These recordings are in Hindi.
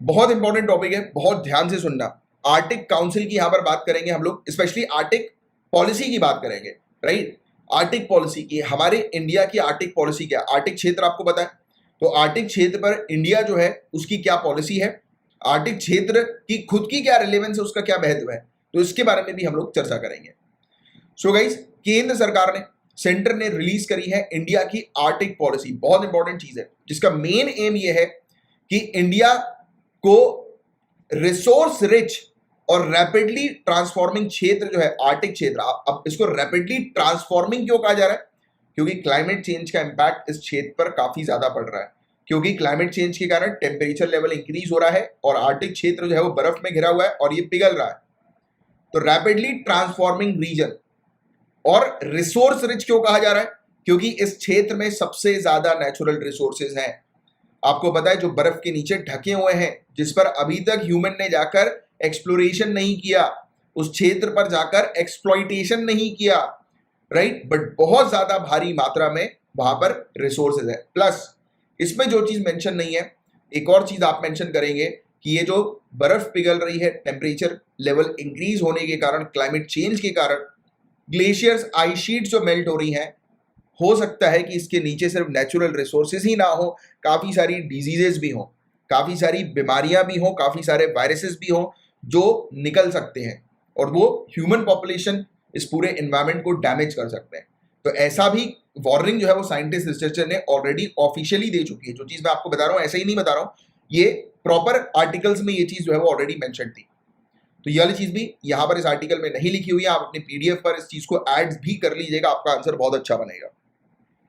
बहुत इंपॉर्टेंट टॉपिक है, बहुत ध्यान से सुनना। आर्टिक काउंसिल की यहां पर बात करेंगे हम लोग, स्पेशली आर्टिक पॉलिसी की बात करेंगे, राइट। आर्टिक पॉलिसी की, हमारे इंडिया की आर्टिक पॉलिसी क्या है? आर्टिक क्षेत्र आपको पता है, तो आर्टिक क्षेत्र पर इंडिया जो है उसकी क्या पॉलिसी है, आर्टिक क्षेत्र की खुद की क्या रिलेवेंस है, उसका क्या महत्व है, तो इसके बारे में भी हम लोग चर्चा करेंगे। सो गाइस, केंद्र सरकार ने, सेंटर ने रिलीज करी है इंडिया की आर्टिक पॉलिसी। बहुत इंपॉर्टेंट चीज है, जिसका मेन एम ये है कि इंडिया को रिसोर्स रिच और रैपिडली ट्रांसफॉर्मिंग क्षेत्र जो है आर्टिक क्षेत्र, अब इसको रैपिडली ट्रांसफॉर्मिंग क्यों कहा जा रहा है? क्योंकि क्लाइमेट चेंज का इंपैक्ट इस क्षेत्र पर काफी ज्यादा पड़ रहा है, क्योंकि क्लाइमेट चेंज के कारण टेम्परेचर लेवल इंक्रीज हो रहा है और आर्टिक क्षेत्र जो है वो बर्फ में घिरा हुआ है और ये पिघल रहा है। तो रैपिडली ट्रांसफॉर्मिंग रीजन और रिसोर्स रिच क्यों कहा जा रहा है? क्योंकि इस क्षेत्र में सबसे ज्यादा नेचुरल रिसोर्सेज हैं। आपको पता है, जो बर्फ के नीचे ढके हुए हैं, जिस पर अभी तक ह्यूमन ने जाकर एक्सप्लोरेशन नहीं किया, उस क्षेत्र पर जाकर एक्सप्लॉइटेशन नहीं किया, राइट, बट बहुत ज्यादा भारी मात्रा में वहां पर रिसोर्सेज है। प्लस इसमें जो चीज मेंशन नहीं है, एक और चीज आप मेंशन करेंगे कि ये जो बर्फ पिघल रही है, टेम्परेचर लेवल इंक्रीज होने के कारण, क्लाइमेट चेंज के कारण ग्लेशियर्स, आइस शीट्स जो मेल्ट हो रही हैं, हो सकता है कि इसके नीचे सिर्फ नेचुरल रिसोर्सेज ही ना हो, काफी सारी डिजीजेस भी हो, काफी सारी बीमारियां भी हो, काफी सारे वायरसेस भी हो जो निकल सकते हैं और वो ह्यूमन पॉपुलेशन, इस पूरे एनवायरनमेंट को डैमेज कर सकते हैं। तो ऐसा भी वार्निंग जो है वो साइंटिस्ट, रिसर्चर ने ऑलरेडी ऑफिशियली दे चुकी है। जो चीज मैं आपको बता रहा हूं ऐसे ही नहीं बता रहा हूं, ये प्रॉपर आर्टिकल्स में ये चीज जो है वो ऑलरेडी मेंशन थी। तो ये वाली चीज भी यहां पर इस आर्टिकल में नहीं लिखी हुई है, आप अपने पीडीएफ पर इस चीज को ऐड भी कर लीजिएगा, आपका आंसर बहुत अच्छा बनेगा।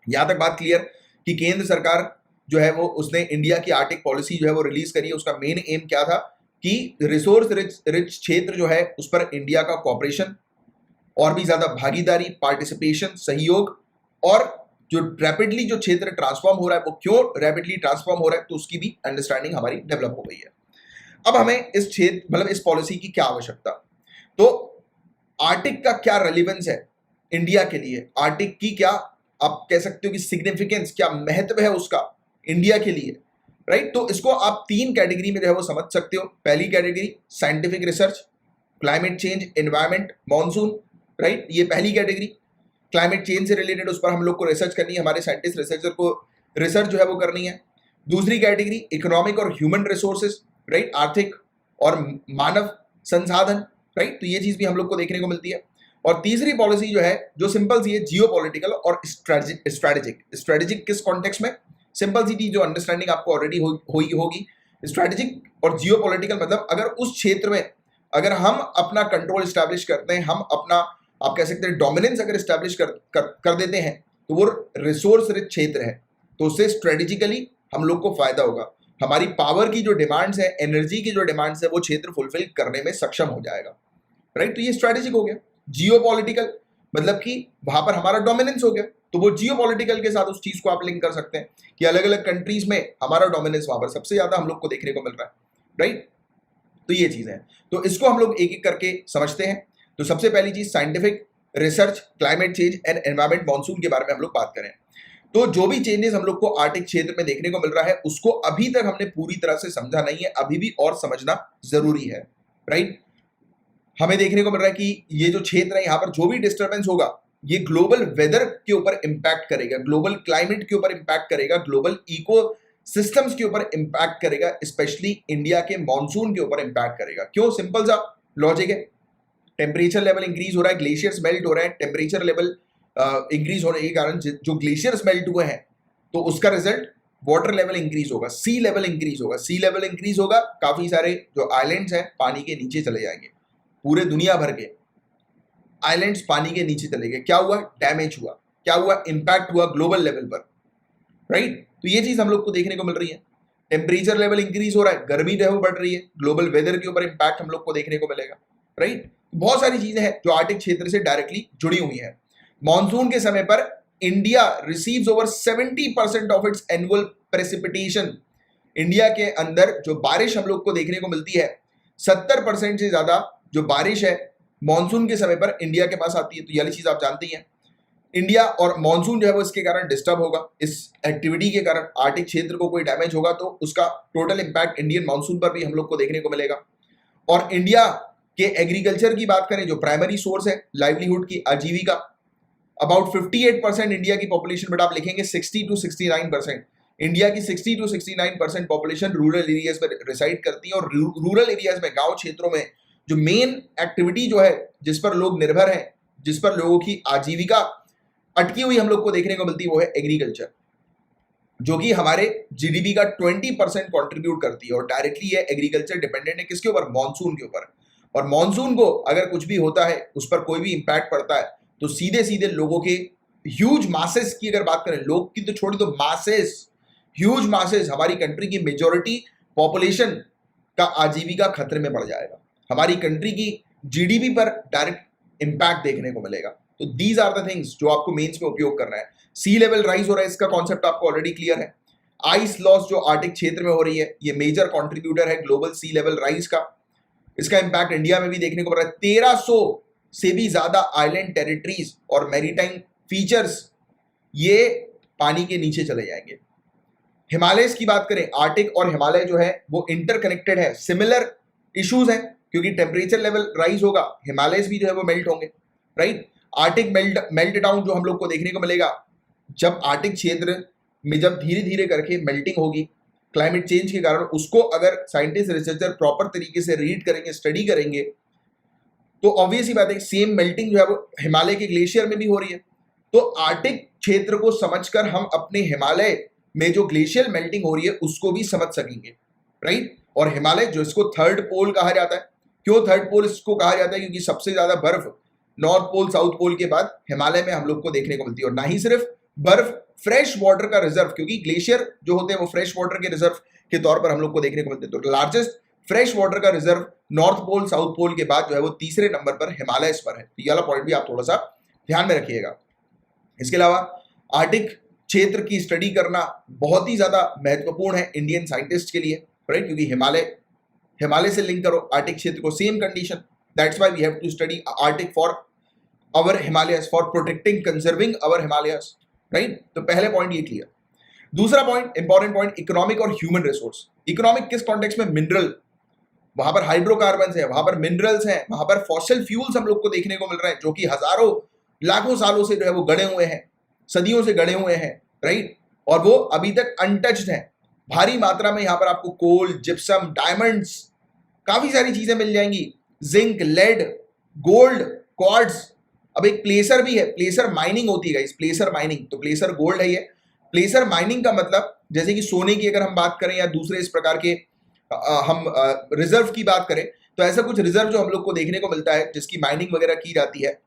यहां तक बात क्लियर कि केंद्र सरकार जो है वो, उसने इंडिया की आर्टिक पॉलिसी जो है वो रिलीज करी है। उसका मेन एम क्या था कि रिसोर्स रिच क्षेत्र जो है उस पर इंडिया का कॉपरेशन, और भी ज्यादा भागीदारी, पार्टिसिपेशन, सहयोग, और जो रैपिडली जो क्षेत्र ट्रांसफॉर्म हो रहा है वो क्यों रैपिडली ट्रांसफॉर्म हो रहा है, तो उसकी भी अंडरस्टैंडिंग हमारी डेवलप हो गई है। अब हमें इस क्षेत्र, मतलब इस पॉलिसी की क्या आवश्यकता, तो आर्टिक का क्या रेलिवेंस है इंडिया के लिए, आर्टिक की क्या आप कह सकते हो कि सिग्निफिकेंस, क्या महत्व है उसका इंडिया के लिए, राइट। तो इसको आप तीन कैटेगरी में जो है वो समझ सकते हो। पहली category scientific research, climate change, environment, monsoon, right, ये पहली कैटेगरी। क्लाइमेट चेंज से रिलेटेड उस पर हम लोग को रिसर्च करनी है, हमारे साइंटिस्ट रिसर्चर को रिसर्च जो है वो करनी है। दूसरी कैटेगरी इकोनॉमिक और ह्यूमन रिसोर्सेज, राइट, आर्थिक और मानव संसाधन, राइट, तो ये चीज भी हम लोग को देखने को मिलती है। और तीसरी पॉलिसी जो है, जो सिंपल सी है, जियो पॉलिटिकल और स्ट्रेटेजिक। स्ट्रेटेजिक किस कॉन्टेक्स्ट में? सिंपल सी चीज जो अंडरस्टैंडिंग आपको ऑलरेडी हुई होगी। स्ट्रेटेजिक और जियो पॉलिटिकल मतलब अगर उस क्षेत्र में अगर हम अपना कंट्रोल स्टैब्लिश करते हैं, हम अपना, आप कह सकते हैं डोमिनेंस अगर स्टैब्लिश कर देते हैं, तो वो रिसोर्स रिच क्षेत्र है, तो उससे स्ट्रेटेजिकली हम लोग को फायदा होगा। हमारी पावर की जो डिमांड्स है, एनर्जी की जो डिमांड्स है, वो क्षेत्र फुलफिल करने में सक्षम हो जाएगा, राइट। तो ये स्ट्रेटेजिक हो गया। जियो पॉलिटिकल मतलब कि वहां पर हमारा डोमिनेंस हो गया, तो वो जियो पॉलिटिकल के साथ उस चीज को आप लिंक कर सकते हैं कि अलग अलग कंट्रीज में हमारा डोमिनेंस वहां पर सबसे ज्यादा हम लोग को देखने को मिल रहा है, राइट। तो ये चीज है, तो इसको हम लोग एक एक करके समझते हैं। तो सबसे पहली चीज scientific research, climate change and environment, monsoon के बारे में हम लोग बात करें, तो जो भी चेंजेस हम लोग को आर्टिक क्षेत्र में देखने को मिल रहा है उसको अभी तक हमने पूरी तरह से समझा नहीं है, अभी भी और समझना जरूरी है, राइट। हमें देखने को मिल रहा है कि ये जो क्षेत्र है, यहाँ पर जो भी डिस्टर्बेंस होगा ये ग्लोबल वेदर के ऊपर इंपैक्ट करेगा, ग्लोबल क्लाइमेट के ऊपर इंपैक्ट करेगा, ग्लोबल इको सिस्टम्स के ऊपर इंपैक्ट करेगा, स्पेशली इंडिया के मॉनसून के ऊपर इंपैक्ट करेगा। क्यों? सिंपल सा लॉजिक है, टेम्परेचर लेवल इंक्रीज हो रहा है, ग्लेशियर्स मेल्ट हो रहे हैं, टेम्परेचर लेवल इंक्रीज होने के कारण जो ग्लेशियर्स मेल्ट हुए हैं तो उसका रिजल्ट वाटर लेवल इंक्रीज होगा, सी लेवल इंक्रीज होगा, सी लेवल इंक्रीज होगा, काफी सारे जो आइलैंड्स हैं पानी के नीचे चले जाएंगे, पूरे दुनिया भर के आइलैंड्स पानी के नीचे चले गए। क्या हुआ? डैमेज हुआ। क्या हुआ? इंपैक्ट हुआ ग्लोबल लेवल पर, राइट। तो ये चीज हम लोग को देखने को मिल रही है। टेम्परेचर लेवल इंक्रीज हो रहा है, गर्मी जो है वो बढ़ रही है, ग्लोबल वेदर के ऊपर इंपैक्ट हम लोग को देखने को मिलेगा, राइट। बहुत सारी चीजें हैं जो आर्टिक क्षेत्र से डायरेक्टली जुड़ी हुई हैं। मॉनसून के समय पर India receives over 70% of its annual precipitation. India के अंदर जो बारिश हम लोग को देखने को मिलती है, 70% से ज्यादा जो बारिश है मॉनसून के समय पर इंडिया के पास आती है। तो ये वाली चीज आप जानते ही हैं। इंडिया और मॉनसून जो है वो इसके कारण डिस्टर्ब होगा, इस एक्टिविटी के कारण आर्टिक क्षेत्र को कोई डैमेज होगा तो उसका टोटल इंपैक्ट इंडियन मॉनसून पर भी हम लोग को देखने को मिलेगा। और इंडिया के एग्रीकल्चर की बात करें, जो प्राइमरी सोर्स है लाइवलीहुड की, आजीविका, अबाउट 58% इंडिया की पॉपुलेशन, बट आप लिखेंगे 60 to 69%। इंडिया की 60 to 69% पॉपुलेशन रूरल एरियाज में रिसाइड करती है, और रूरल एरियाज में, गांव क्षेत्रों में जो मेन एक्टिविटी जो है, जिस पर लोग निर्भर हैं, जिस पर लोगों की आजीविका अटकी हुई हम लोग को देखने को मिलती है, वो है एग्रीकल्चर, जो कि हमारे जीडीपी का 20% कंट्रीब्यूट करती है। और डायरेक्टली ये एग्रीकल्चर डिपेंडेंट है किसके ऊपर? मॉनसून के ऊपर। और मॉनसून को अगर कुछ भी होता है, उस पर कोई भी इंपैक्ट पड़ता है, तो सीधे सीधे लोगों के ह्यूज मासेस की अगर बात करें, लोग की तो छोड़ी, तो मासेस, ह्यूज मासेस, हमारी कंट्री की मेजोरिटी पॉपुलेशन का आजीविका खतरे में पड़ जाएगा, हमारी कंट्री की जीडीपी पर डायरेक्ट इंपैक्ट देखने को मिलेगा। तो दीज आर द थिंग्स जो आपको मेंस में उपयोग करना है। सी लेवल राइज हो रहा है, इसका कॉन्सेप्ट आपको ऑलरेडी क्लियर है। आइस लॉस जो आर्टिक क्षेत्र में हो रही है, ये मेजर कॉन्ट्रीब्यूटर है ग्लोबल सी लेवल राइज का। इसका इंपैक्ट इंडिया में भी देखने को मिल रहा है। 1300 से भी ज्यादा आइलैंड टेरिटरीज और मैरीटाइम फीचर्स ये पानी के नीचे चले जाएंगे। हिमालय की बात करें, आर्टिक और हिमालय जो है वो इंटरकनेक्टेड है, सिमिलर इश्यूज हैं, क्योंकि टेम्परेचर लेवल राइज होगा, हिमालय भी जो है वो मेल्ट होंगे, राइट। आर्टिक मेल्ट डाउन जो हम लोग को देखने को मिलेगा, जब आर्टिक क्षेत्र में जब धीरे धीरे करके मेल्टिंग होगी क्लाइमेट चेंज के कारण, उसको अगर साइंटिस्ट रिसर्चर प्रॉपर तरीके से रीड करेंगे, स्टडी करेंगे, तो ऑब्वियस ही बात है सेम मेल्टिंग जो है वो हिमालय के ग्लेशियर में भी हो रही है। तो आर्टिक क्षेत्र को समझकर हम अपने हिमालय में जो ग्लेशियल मेल्टिंग हो रही है उसको भी समझ सकेंगे, राइट। और हिमालय जो इसको थर्ड पोल कहा जाता है, क्यों थर्ड पोल इसको कहा जाता है? क्योंकि सबसे ज्यादा बर्फ नॉर्थ पोल साउथ पोल के बाद हिमालय में हम लोग को देखने को मिलती है। और ना ही सिर्फ बर्फ, फ्रेश वाटर का रिजर्व, क्योंकि ग्लेशियर जो होते हैं वो फ्रेश वाटर के रिजर्व के तौर पर हम लोग को देखने को मिलते हैं। तो लार्जेस्ट फ्रेश वाटर का reserve north pole south pole के बाद जो है वो तीसरे नंबर पर हिमालय पर है। तो ये वाला पॉइंट भी आप थोड़ा सा ध्यान में रखिएगा। इसके अलावा आर्टिक क्षेत्र की स्टडी करना बहुत ही ज्यादा महत्वपूर्ण है इंडियन साइंटिस्ट के लिए, राइट, क्योंकि हिमालय से लिंक करो आर्टिक क्षेत्र को, same condition, that's why we have to study Arctic for our Himalayas, for protecting, conserving our Himalayas, right? तो पहले पॉइंट ये क्लियर। दूसरा पॉइंट, इंपॉर्टेंट पॉइंट, इकोनॉमिक और ह्यूमन रिसोर्स। इकोनॉमिक किस कॉन्टेक्स्ट में? मिनरल, वहां पर हाइड्रोकार्बन है, वहां पर मिनरल्स हैं, वहां पर फॉसिल फ्यूल्स हम लोग को देखने को मिल रहे हैं, जो कि हजारों लाखों सालों से जो है वो गड़े हुए हैं, सदियों से गड़े हुए हैं, राइट, और वो अभी तक अनटच्ड हैं। भारी मात्रा में यहाँ पर आपको कोल, जिप्सम, डायमंड्स, काफी सारी चीजें मिल जाएंगी, जिंक, लेड, गोल्ड, क्वार्ट्ज। अब एक प्लेसर भी है, प्लेसर माइनिंग होती है गाइस, प्लेसर माइनिंग, तो प्लेसर गोल्ड है ये। प्लेसर माइनिंग का मतलब जैसे कि सोने की अगर हम बात करें या दूसरे इस प्रकार के हम रिजर्व की बात करें, तो ऐसा कुछ रिजर्व जो हम लोग को देखने को मिलता है जिसकी माइनिंग वगैरह की जाती है,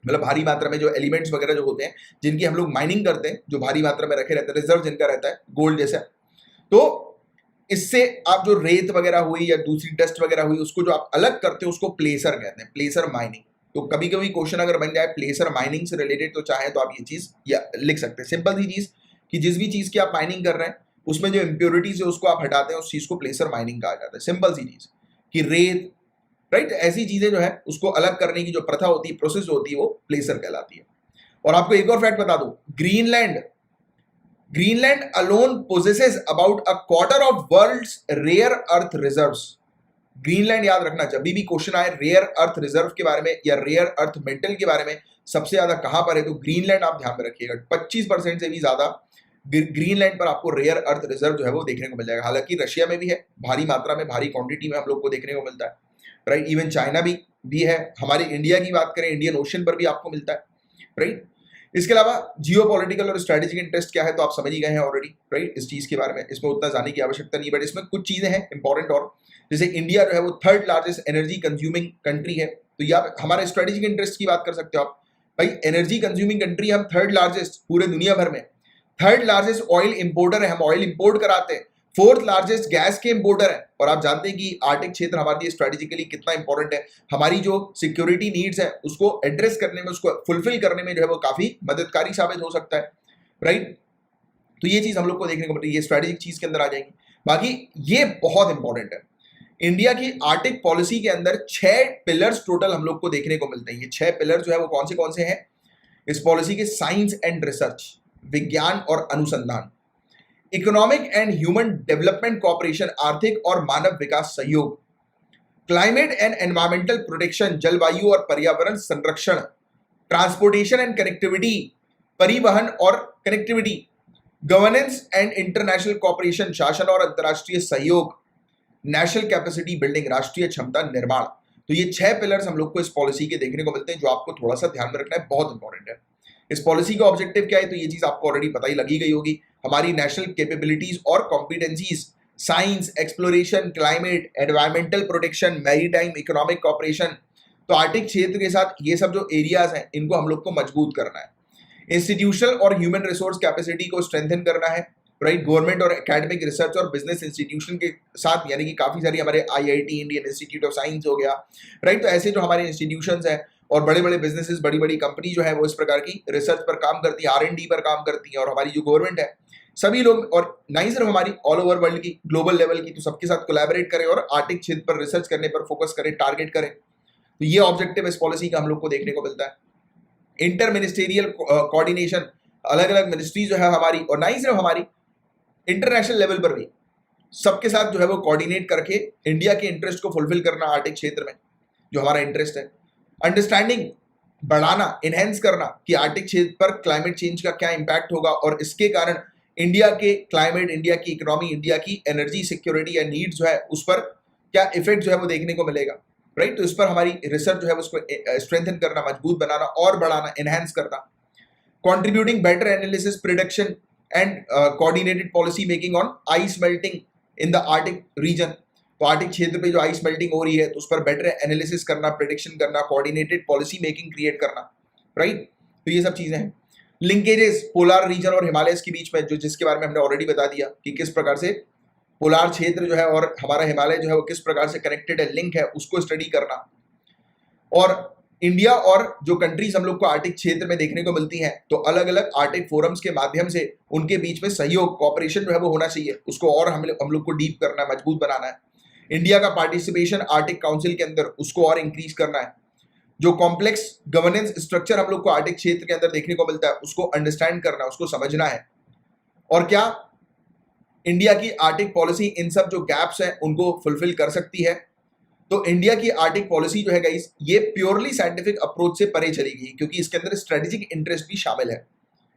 मतलब भारी मात्रा में जो एलिमेंट्स वगैरह जो होते हैं जिनकी हम लोग माइनिंग करते हैं, जो भारी मात्रा में रखे रहते हैं, रिजर्व जिनका रहता है गोल्ड जैसा। तो इससे आप जो रेत वगैरह हुई या दूसरी डस्ट वगैरह हुई, उसको जो आप अलग करते हो उसको प्लेसर कहते हैं, प्लेसर माइनिंग। तो कभी कभी क्वेश्चन अगर बन जाए प्लेसर माइनिंग से रिलेटेड, तो चाहे तो आप ये चीज या लिख सकते हैं, सिंपल सी चीज, कि जिस भी चीज की आप माइनिंग कर रहे हैं उसमें जो इम्प्योरिटीज है उसको आप हटाते हैं, उस चीज को प्लेसर माइनिंग कहा जाता है। सिंपल सी चीज कि रेत, राइट, ऐसी चीजें जो है उसको अलग करने की जो प्रथा होती है, प्रोसेस होती है, वो प्लेसर कहलाती है। और आपको एक और फैक्ट बता दूं, Greenland alone possesses about a quarter of world's rare earth reserves. Greenland याद रखना, जब भी क्वेश्चन आए रेयर अर्थ रिजर्व के बारे में या रेयर अर्थ मेटल के बारे में, सबसे ज्यादा कहां पर है, तो ग्रीनलैंड आप ध्यान में रखिएगा। 25% से भी ज्यादा ग्रीनलैंड पर आपको रेयर अर्थ रिजर्व जो है वो देखने को मिल जाएगा। हालांकि रशिया में भी है, भारी मात्रा में, भारी क्वांटिटी में हम लोग को देखने को मिलता है, राइट। इवन चाइना भी है। हमारे इंडिया की बात करें, इंडियन ओशन पर भी आपको मिलता है, राइट। इसके अलावा जियो पॉलिटिकल और स्ट्रेटेजिक इंटरेस्ट क्या है तो आप समझ ही गए हैं ऑलरेडी, राइट, इस चीज के बारे में, इसमें उतना जाने की आवश्यकता नहीं, बट इसमें कुछ चीजें हैं इंपॉर्टेंट। और जैसे इंडिया जो है वो third largest energy consuming country है, तो ये आप हमारे स्ट्रेटेजिक इंटरेस्ट की बात कर सकते हो आप, भाई एनर्जी कंज्यूमिंग कंट्री, हम थर्ड लार्जेस्ट पूरे दुनिया भर में, थर्ड लार्जेस्ट ऑयल इंपोर्टर है, हम ऑयल इंपोर्ट कराते हैं, फोर्थ लार्जेस्ट गैस के इंपोर्टर है। और आप जानते हैं कि आर्टिक क्षेत्र हमारे लिए स्ट्रेटेजिकली कितना इंपॉर्टेंट है, हमारी जो सिक्योरिटी नीड्स है उसको एड्रेस करने में, उसको फुलफिल करने में जो है वो काफी मददगारी साबित हो सकता है, राइट। तो ये चीज हम लोग को देखने को मिलती है, ये स्ट्रेटेजिक चीज के अंदर आ जाएंगी। बाकी ये बहुत इंपॉर्टेंट है, इंडिया की आर्टिक पॉलिसी के अंदर 6 पिलर्स टोटल हम लोग को देखने को मिलते हैं। ये 6 पिलर जो है वो कौन से हैं? इस पॉलिसी के साइंस एंड रिसर्च, विज्ञान और अनुसंधान, economic and human development cooperation, आर्थिक और मानव विकास सहयोग, क्लाइमेट एंड एनवायरमेंटल प्रोटेक्शन, जलवायु और पर्यावरण संरक्षण, ट्रांसपोर्टेशन एंड कनेक्टिविटी, परिवहन और connectivity, governance and international cooperation, शासन और अंतर्राष्ट्रीय सहयोग, नेशनल कैपेसिटी बिल्डिंग, राष्ट्रीय क्षमता निर्माण। तो ये 6 पिलर्स हम लोग को इस पॉलिसी के देखने को मिलते हैं, जो आपको थोड़ा सा ध्यान में रखना है, बहुत इंपॉर्टेंट है। इस पॉलिसी का ऑब्जेक्टिव क्या है, तो ये चीज आपको ऑलरेडी पता ही लगी गई होगी। हमारी नेशनल कैपेबिलिटीज और competencies, science, exploration, climate, environmental protection, maritime, economic cooperation. तो आर्टिक क्षेत्र के साथ ये सब जो एरियाज हैं, इनको हम लोग को मजबूत करना है। इंस्टीट्यूशनल और ह्यूमन रिसोर्स कैपेसिटी को स्ट्रेंथन करना है, राइट। गवर्नमेंट और एकेडमिक, रिसर्च और बिजनेस इंस्टीट्यूशन के साथ, यानी कि काफी सारी हमारे IIT, Indian institute of science हो गया, राइट। तो ऐसे जो हमारे इंस्टीट्यूशंस हैं और बड़े बड़े बिजनेसेस, बड़ी बड़ी कंपनी जो है वो इस प्रकार की रिसर्च पर काम करती है, R&D पर काम करती है, और हमारी जो गवर्नमेंट है, सभी लोग, और नहीं सिर्फ हमारी, ऑल ओवर वर्ल्ड की, ग्लोबल लेवल की, तो सबके साथ कोलैबोरेट करें और आर्टिक क्षेत्र पर रिसर्च करने पर फोकस करें, टारगेट करें। तो ये ऑब्जेक्टिव इस पॉलिसी का हम लोग को देखने को मिलता है। इंटर मिनिस्टेरियल कोऑर्डिनेशन, अलग अलग मिनिस्ट्री जो है हमारी, और ना ही सिर्फ हमारी, इंटरनेशनल लेवल पर भी सबके साथ जो है वो कोऑर्डिनेट करके इंडिया के इंटरेस्ट को फुलफिल करना, आर्टिक क्षेत्र में जो हमारा इंटरेस्ट है। अंडरस्टैंडिंग बढ़ाना, इनहेंस करना कि आर्टिक क्षेत्र पर क्लाइमेट चेंज का क्या इंपैक्ट होगा, और इसके कारण इंडिया के क्लाइमेट, इंडिया की इकोनॉमी, इंडिया की एनर्जी सिक्योरिटी या नीड जो है उस पर क्या इफेक्ट जो है वो देखने को मिलेगा, राइट। तो इस पर हमारी रिसर्च जो है उसको स्ट्रेंथन करना, मजबूत बनाना और बढ़ाना, एनहेंस करना। contributing better analysis, prediction and coordinated policy making on ice melting in the Arctic region। तो आर्टिक क्षेत्र पे जो आइस मेल्टिंग हो रही है, तो उस पर बेटर एनालिसिस करना, प्रेडिक्शन करना, कोऑर्डिनेटेड पॉलिसी मेकिंग क्रिएट करना, राइट। तो ये सब चीजें हैं। लिंकेजेस पोलार रीजन और हिमालयस के बीच में, जो जिसके बारे में हमने ऑलरेडी बता दिया कि किस प्रकार से पोलार क्षेत्र जो है और हमारा हिमालय जो है वो किस प्रकार से कनेक्टेड है, लिंक है, उसको स्टडी करना। और इंडिया और जो कंट्रीज हम लोग को आर्टिक क्षेत्र में देखने को मिलती हैं, तो अलग अलग आर्टिक फोरम्स के माध्यम से उनके बीच में सहयोग, कॉपरेशन जो है वो होना चाहिए, उसको और हम लोग को डीप करना है, मजबूत बनाना है। इंडिया का पार्टिसिपेशन आर्टिक काउंसिल के अंदर, उसको और इंक्रीज करना है। जो कॉम्प्लेक्स गवर्नेंस स्ट्रक्चर हम लोग को आर्टिक क्षेत्र के अंदर देखने को मिलता है, उसको अंडरस्टैंड करना, उसको समझना है। और क्या इंडिया की आर्टिक पॉलिसी इन सब जो गैप्स हैं उनको फुलफिल कर सकती है? तो इंडिया की आर्टिक पॉलिसी जो है गाइस, ये प्योरली साइंटिफिक अप्रोच से परे चली गई, क्योंकि इसके अंदर स्ट्रेटेजिक इंटरेस्ट भी शामिल है,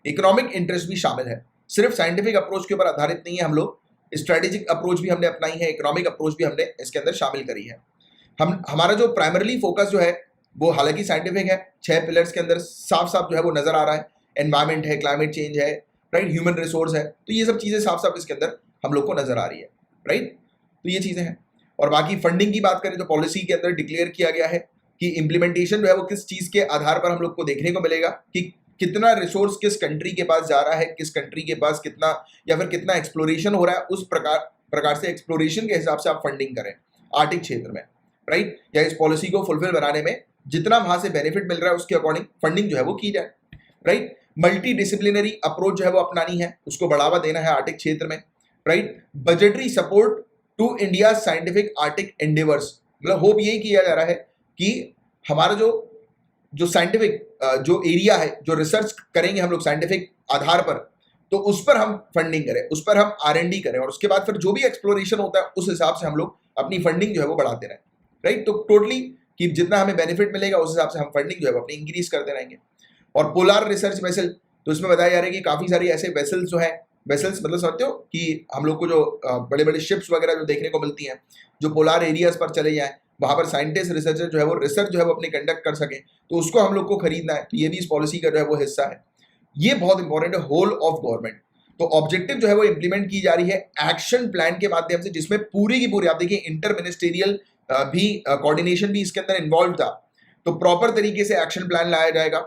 इकोनॉमिक इंटरेस्ट भी शामिल है। सिर्फ साइंटिफिक अप्रोच के ऊपर आधारित नहीं है, हम लोग स्ट्रेटेजिक अप्रोच भी हमने अपनाई है, इकोनॉमिक अप्रोच भी हमने इसके अंदर शामिल करी है। हमारा जो प्राइमरली फोकस जो है वो हालांकि साइंटिफिक है, 6 पिलर्स के अंदर साफ साफ जो है वो नजर आ रहा है। एनवायरमेंट है, क्लाइमेट चेंज है, राइट, ह्यूमन रिसोर्स है, तो ये सब चीजें साफ साफ इसके अंदर हम लोग को नजर आ रही है, राइट। तो ये चीजें हैं। और बाकी फंडिंग की बात करें तो पॉलिसी के अंदर डिक्लेयर किया गया है कि इम्प्लीमेंटेशन जो है वो किस चीज के आधार पर हम लोग को देखने को मिलेगा, कि कितना रिसोर्स किस कंट्री के पास जा रहा है, किस कंट्री के पास कितना, या फिर कितना एक्सप्लोरेशन हो रहा है, उस प्रकार से एक्सप्लोरेशन के हिसाब से आप फंडिंग करें आर्टिक क्षेत्र में, राइट। या इस पॉलिसी को फुलफिल बनाने में जितना वहां से बेनिफिट मिल रहा है उसके अकॉर्डिंग फंडिंग जो है वो की जाए, राइट। मल्टी डिसिप्लिनरी अप्रोच जो है वो अपनानी है, उसको बढ़ावा देना है आर्टिक क्षेत्र में, right. Budgetary support to India scientific Arctic endeavours, मतलब होप यही किया जा रहा है कि हमारा जो साइंटिफिक जो एरिया है, जो रिसर्च करेंगे हम लोग साइंटिफिक आधार पर, तो उस पर हम फंडिंग करें, उस पर हम R&D करें, और उसके बाद फिर जो भी एक्सप्लोरेशन होता है उस हिसाब से हम लोग अपनी फंडिंग जो है वो बढ़ाते रहें, राइट। तो टोटली कि जितना हमें बेनिफिट मिलेगा उस हिसाब से हम फंडिंग जो है अपनी इंक्रीज करते रहेंगे। और पोलार रिसर्च वेसल, तो इसमें बताया जा रहा है कि काफी सारी ऐसे वेसल्स जो है, वेसल्स मतलब समझते हो कि हम लोग को जो बड़े बड़े शिप्स वगैरह जो देखने को मिलती हैं, जो पोलार एरियाज पर चले जाएं, वहां पर साइंटिस्ट रिसर्चर जो है वो रिसर्च जो है वो अपनी कंडक्ट कर सके, तो उसको हम लोग को खरीदना है। तो ये भी इस पॉलिसी का जो है वो हिस्सा है। ये बहुत इंपॉर्टेंट है, होल ऑफ गवर्नमेंट। तो ऑब्जेक्टिव जो है वो इंप्लीमेंट की जा रही है एक्शन प्लान के माध्यम से, जिसमें पूरी की पूरी, आप देखिए इंटर मिनिस्टेरियल भी कोऑर्डिनेशन भी इसके अंदर इन्वॉल्व था। तो प्रॉपर तरीके से एक्शन प्लान लाया जाएगा,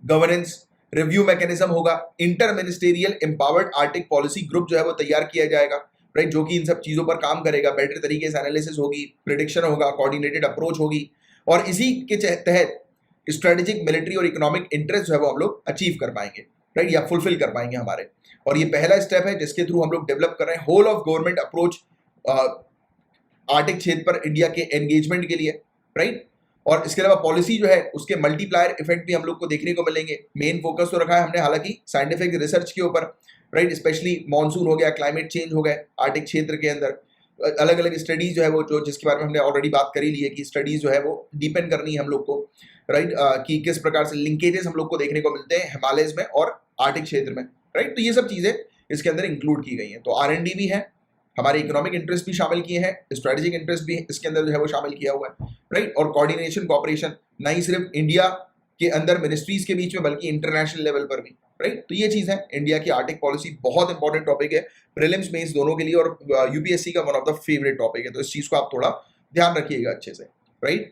गवर्नेंस रिव्यू मैकेनिज्म होगा, inter ministerial empowered Arctic policy group जो है वो तैयार किया जाएगा, राइट, जो कि इन सब चीजों पर काम करेगा, बेटर तरीके से एनालिसिस होगी, प्रिडिक्शन होगा, कोऑर्डिनेटेड अप्रोच होगी, और इसी के तहत स्ट्रेटेजिक मिलिट्री और इकोनॉमिक इंटरेस्ट जो है वो हम लोग अचीव कर पाएंगे, राइट, या फुलफिल कर पाएंगे हमारे। और ये पहला स्टेप है जिसके थ्रू हम लोग डेवलप कर रहे हैं whole of government approach Arctic क्षेत्र पर इंडिया के एंगेजमेंट के लिए, राइट। और इसके अलावा पॉलिसी जो है उसके मल्टीप्लायर इफेक्ट भी हम लोग को देखने को मिलेंगे। मेन फोकस तो रखा है हमने हालांकि साइंटिफिक रिसर्च के ऊपर, राइट, स्पेशली मानसून हो गया, क्लाइमेट चेंज हो गए आर्टिक क्षेत्र के अंदर, अलग अलग स्टडीज जो है वो जो जिसके बारे में हमने ऑलरेडी बात करी ली है कि स्टडीज जो है वो डिपेंड करनी है हम लोग को, राइट, कि किस प्रकार से लिंकेजेस हम लोग को देखने को मिलते हैं हिमालयस में और आर्टिक क्षेत्र में, राइट। तो ये सब चीजें इसके अंदर इंक्लूड की गई हैं। तो R&D भी है, हमारे इकोनॉमिक इंटरेस्ट भी शामिल किए हैं, स्ट्रेटेजिक इंटरेस्ट भी इसके अंदर जो है वो शामिल किया हुआ है, राइट। और कोऑर्डिनेशन कॉपरेशन ना ही सिर्फ इंडिया के अंदर मिनिस्ट्रीज के बीच में बल्कि इंटरनेशनल लेवल पर भी, राइट। तो ये चीज है, इंडिया की आर्टिक पॉलिसी बहुत इंपॉर्टेंट टॉपिक है प्रीलिम्स मेंस दोनों के लिए, और यूपीएससी का one of the favourite topic है। तो इस चीज को आप थोड़ा ध्यान रखिएगा अच्छे से, राइट।